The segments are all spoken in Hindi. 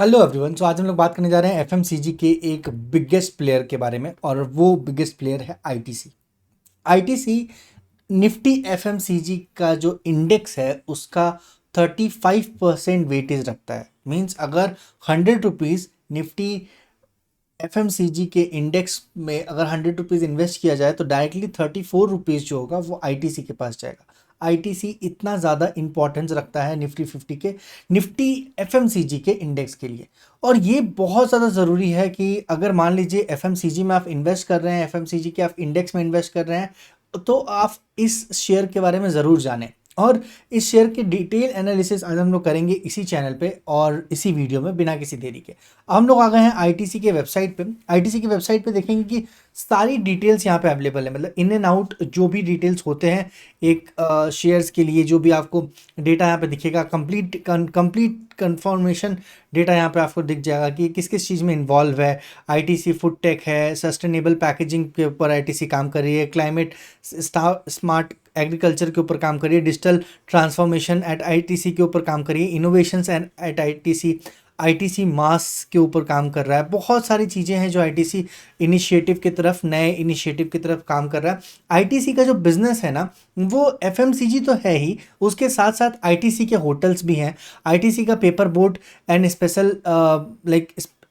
Hello everyone. आज हम लोग बात करने जा रहे हैं एफएमसीजी के एक बिगेस्ट प्लेयर के बारे में, और वो बिगेस्ट प्लेयर है आईटीसी। आईटीसी निफ्टी एफएमसीजी का जो इंडेक्स है उसका 35% वेटेज रखता है। मींस अगर 100 रुपीज़ निफ्टी एफएमसीजी के इंडेक्स में अगर 100 रुपीज़ इन्वेस्ट किया जाए तो डायरेक्टली 34 रुपीज़ जो होगा वो आईटीसी के पास जाएगा। आईटीसी इतना ज़्यादा इंपॉर्टेंस रखता है निफ्टी एफएमसीजी के इंडेक्स के लिए। और ये बहुत ज़्यादा ज़रूरी है कि अगर मान लीजिए एफएमसीजी में आप इन्वेस्ट कर रहे हैं, एफएमसीजी के आप इंडेक्स में इन्वेस्ट कर रहे हैं, तो आप इस शेयर के बारे में ज़रूर जानें। और इस शेयर के डिटेल एनालिसिस आज हम लोग करेंगे इसी चैनल पे और इसी वीडियो में बिना किसी देरी के। हम लोग आ गए हैं आईटीसी के वेबसाइट पे। आईटीसी की वेबसाइट पे देखेंगे कि सारी डिटेल्स यहाँ पे अवेलेबल है, मतलब इन एंड आउट जो भी डिटेल्स होते हैं एक शेयर्स के लिए, जो भी आपको डेटा यहाँ पे दिखेगा, कंप्लीट कंफर्मेशन डेटा यहाँ पे आपको दिख जाएगा कि किस किस चीज़ में इन्वॉल्व है। आईटीसी फूड टेक है, सस्टेनेबल पैकेजिंग के ऊपर आईटीसी काम कर रही है, क्लाइमेट स्मार्ट एग्रीकल्चर के ऊपर काम करिए, डिजिटल ट्रांसफॉर्मेशन एट आईटीसी के ऊपर काम करिए, इनोवेशंस एट आईटीसी, आईटीसी मास के ऊपर काम कर रहा है। बहुत सारी चीज़ें हैं जो आईटीसी इनिशिएटिव की तरफ, नए इनिशिएटिव की तरफ काम कर रहा है। आईटीसी का जो बिजनेस है ना वो एफएमसीजी तो है ही, उसके साथ साथ आईटीसी के होटल्स भी हैं, आईटीसी का paper boat and special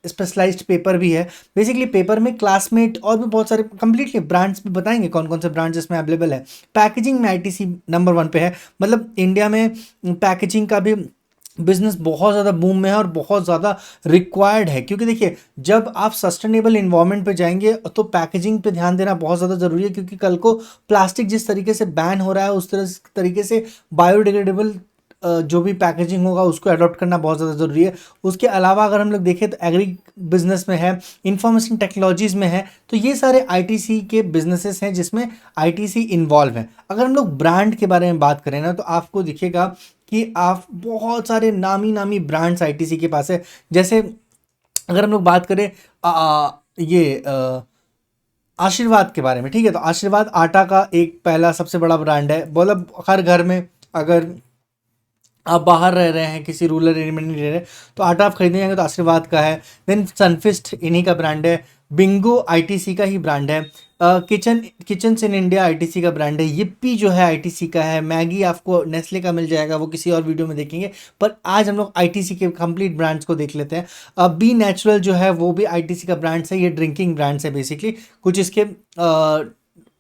specialised paper भी है। बेसिकली पेपर में क्लासमेट और भी बहुत सारे कंप्लीटली ब्रांड्स भी बताएंगे कौन कौन से ब्रांड्स इसमें अवेलेबल है। पैकेजिंग में आईटीसी नंबर 1 पे है, मतलब इंडिया में पैकेजिंग का भी बिजनेस बहुत ज़्यादा बूम में है और बहुत ज़्यादा रिक्वायर्ड है। क्योंकि देखिए जब आप सस्टेनेबल इन्वायरमेंट पे जाएंगे तो पैकेजिंग पे ध्यान देना बहुत ज़्यादा ज़रूरी है, क्योंकि कल को प्लास्टिक जिस तरीके से बैन हो रहा है उस तरीके से बायोडिग्रेडेबल जो भी पैकेजिंग होगा उसको अडॉप्ट करना बहुत ज़्यादा ज़रूरी है। उसके अलावा अगर हम लोग देखें तो एग्री बिजनेस में है, इंफॉर्मेशन टेक्नोलॉजीज़ में है, तो ये सारे आईटीसी के बिजनेसेस हैं जिसमें आईटीसी इन्वॉल्व है। अगर हम लोग ब्रांड के बारे में बात करें ना तो आपको दिखेगा कि आप बहुत सारे नामी नामी ब्रांड्स आईटीसी के पास है। जैसे अगर हम लोग बात करें आशीर्वाद के बारे में, ठीक है, तो आशीर्वाद आटा का एक पहला सबसे बड़ा ब्रांड है। मतलब हर घर में अगर आप बाहर रह रहे हैं, किसी रूरल एरिया में नहीं रह रहे, तो आटा आप खरीदने जाएंगे तो आशीर्वाद का है। देन सनफिस्ट इन्हीं का ब्रांड है। बिंगो आईटीसी का ही ब्रांड है। किचन इन इंडिया आईटीसी का ब्रांड है। yippee जो है आईटीसी का है। मैगी आपको नेस्ले का मिल जाएगा, वो किसी और वीडियो में देखेंगे, पर आज हम लोग आईटीसी के कंप्लीट ब्रांड्स को देख लेते हैं। बी नेचुरल जो है वो भी आईटीसी का ब्रांड्स है। ये ड्रिंकिंग ब्रांड्स है बेसिकली, कुछ इसके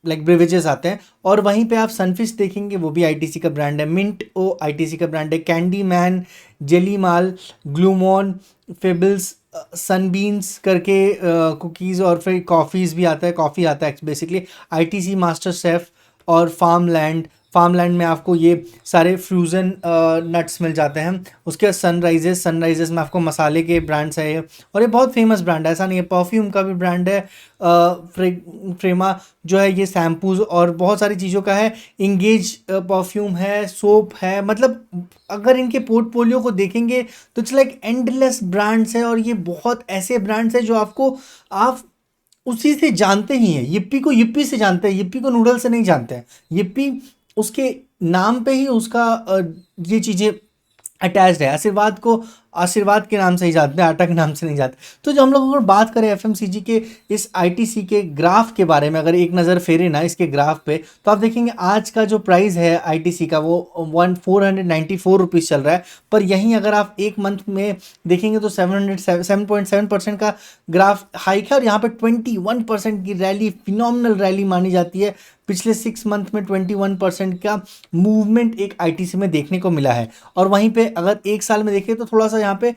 लाइक ब्रेवेजेस आते हैं। और वहीं पे आप सनफिश देखेंगे, वो भी आईटीसी का ब्रांड है। मिंट ओ आईटीसी का ब्रांड है। कैंडी मैन, जेली माल, ग्लूमॉन, फेबल्स, सनबीन्स करके कुकीज़, और फिर कॉफ़ीज़ भी आता है, कॉफ़ी आता है बेसिकली। आईटीसी मास्टर शेफ और फार्मलैंड में आपको ये सारे फ्यूज़न नट्स मिल जाते हैं। उसके बाद सनराइजेस में आपको मसाले के ब्रांड्स है ये, और ये बहुत फेमस ब्रांड है, ऐसा नहीं है। परफ्यूम का भी ब्रांड है। फ्रेमा जो है ये शैम्पूज़ और बहुत सारी चीज़ों का है। इंगेज परफ्यूम है, सोप है। मतलब अगर इनके पोर्टफोलियो को देखेंगे तो इट्स लाइक एंडलेस ब्रांड्स है, और ये बहुत ऐसे ब्रांड्स हैं जो आप उसी से जानते ही हैं। yippee को yippee से जानते हैं, yippee को नूडल से नहीं जानते हैं। yippee उसके नाम पे ही उसका ये चीज़ें अटैच्ड है। आशीर्वाद को आशीर्वाद के नाम से ही जानते हैं, आटा के नाम से नहीं जानते। तो जो हम लोग अगर बात करें एफएमसीजी के इस आईटीसी के ग्राफ के बारे में, अगर एक नज़र फेरे ना इसके ग्राफ पे, तो आप देखेंगे आज का जो प्राइस है आईटीसी का वो 494 रुपीज़ चल रहा है। पर यहीं अगर आप एक मंथ में देखेंगे तो 7.7% का ग्राफ हाइक है, और यहाँ पे 21% की रैली, फिनोमिनल रैली मानी जाती है। पिछले 6 मंथ में 21% का मूवमेंट एक आईटीसी में देखने को मिला है। और वहीं पे अगर एक साल में देखें तो थोड़ा सा यहाँ पे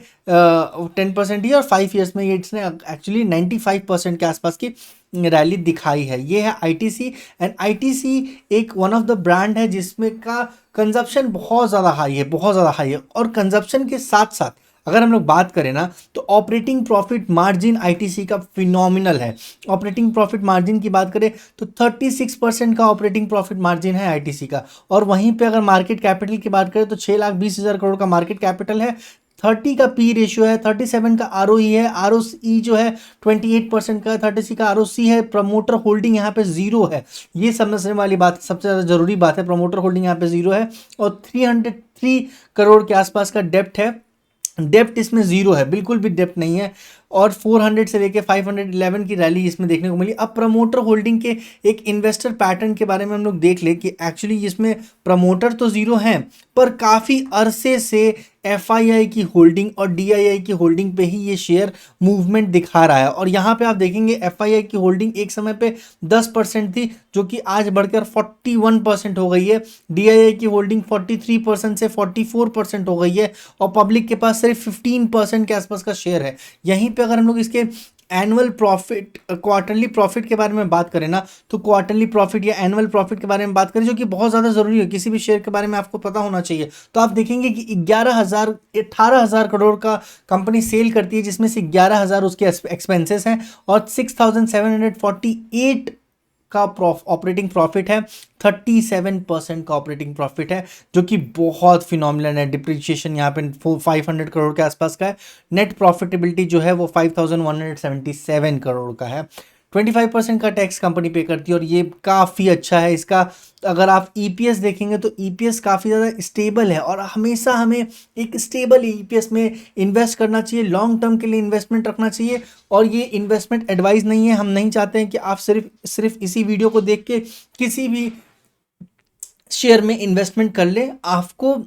10% ही, और 5 ईयर्स में ये इसने एक्चुअली 95% के आसपास की रैली दिखाई है। ये है आईटीसी। एंड आईटीसी एक वन ऑफ द ब्रांड है जिसमें का कंजप्शन बहुत ज़्यादा हाई है, बहुत ज़्यादा हाई है। और कंजप्शन के साथ साथ अगर हम लोग बात करें ना तो ऑपरेटिंग प्रॉफिट मार्जिन आईटीसी का फिनोमिनल है। ऑपरेटिंग प्रॉफिट मार्जिन की बात करें तो 36% का ऑपरेटिंग प्रॉफिट मार्जिन है आईटीसी का। और वहीं पे अगर मार्केट कैपिटल की बात करें तो 6,20,000 करोड़ का मार्केट कैपिटल है। 30 का पी रेशियो है, 37 का आरओई है, आरओई जो है 28% का, 36 का आरओसी है। प्रमोटर होल्डिंग यहाँ पे 0 है। ये समझने वाली बात, सबसे ज़्यादा जरूरी बात है, प्रमोटर होल्डिंग यहाँ पे 0 है। और 303 करोड़ के आसपास का डेप्ट है। डेप्ट इसमें जीरो है, बिल्कुल भी डेप्ट नहीं है। और 400 से लेके 511 की रैली इसमें देखने को मिली। अब प्रमोटर होल्डिंग के एक इन्वेस्टर पैटर्न के बारे में हम लोग देख ले कि एक्चुअली इसमें प्रमोटर तो जीरो हैं, पर काफ़ी अरसे से एफआईआई की होल्डिंग और डीआईआई की होल्डिंग पे ही ये शेयर मूवमेंट दिखा रहा है। और यहाँ पे आप देखेंगे एफआईआई की होल्डिंग एक समय पे 10% थी, जो कि आज बढ़कर 41% हो गई है। डीआईआई की होल्डिंग 43% से 44% हो गई है, और पब्लिक के पास सिर्फ 15% के आसपास का शेयर है। यहीं पे अगर हम लोग इसके एनुअल प्रॉफिट, क्वार्टरली प्रॉफिट के बारे में बात करें ना, तो क्वार्टरली प्रॉफिट या एनुअल प्रॉफिट के बारे में बात करें, जो कि बहुत ज़्यादा ज़रूरी है, किसी भी शेयर के बारे में आपको पता होना चाहिए। तो आप देखेंगे कि 18,000 करोड़ का कंपनी सेल करती है, जिसमें से 11,000 उसके एक्सपेंसेस हैं, और 6,748 का ऑपरेटिंग प्रॉफिट है। 37% का ऑपरेटिंग प्रॉफिट है, जो कि बहुत फिनोमिनल है। डिप्रिसिएशन यहाँ पे 500 करोड़ के आसपास का है। नेट प्रॉफिटेबिलिटी जो है वो 5,177 करोड़ का है। 25% का टैक्स कंपनी पे करती है, और ये काफ़ी अच्छा है। इसका अगर आप ईपीएस देखेंगे तो ईपीएस काफ़ी ज़्यादा स्टेबल है, और हमेशा हमें एक स्टेबल ईपीएस में इन्वेस्ट करना चाहिए, लॉन्ग टर्म के लिए इन्वेस्टमेंट रखना चाहिए। और ये इन्वेस्टमेंट एडवाइस नहीं है, हम नहीं चाहते हैं कि आप सिर्फ इसी वीडियो को देख के किसी भी शेयर में इन्वेस्टमेंट कर ले। आपको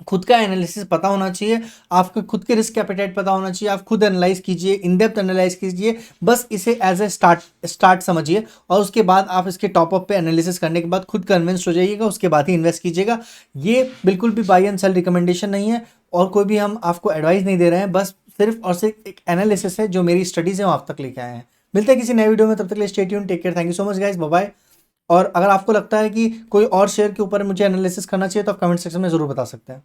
खुद का एनालिसिस पता होना चाहिए, आपको खुद के रिस्क एपेटाइट पता होना चाहिए। आप खुद एनालाइज कीजिए, इन डेप्थ एनालाइज कीजिए, बस इसे एज ए स्टार्ट समझिए, और उसके बाद आप इसके टॉप अप पे एनालिसिस करने के बाद खुद कन्विंस हो जाइएगा, उसके बाद ही इन्वेस्ट कीजिएगा। ये बिल्कुल भी बाय एंड सेल रिकमेंडेशन नहीं है, और कोई भी हम आपको एडवाइस नहीं दे रहे हैं, बस सिर्फ और सिर्फ एक एनालिसिस है जो मेरी स्टडीज है वो आप तक लेके आए हैं। मिलते हैं किसी नए वीडियो में, तब तक के लिए stay tuned, take care, thank you so much guys, bye bye. और अगर आपको लगता है कि कोई और शेयर के ऊपर मुझे एनालिसिस करना चाहिए तो आप कमेंट सेक्शन में ज़रूर बता सकते हैं।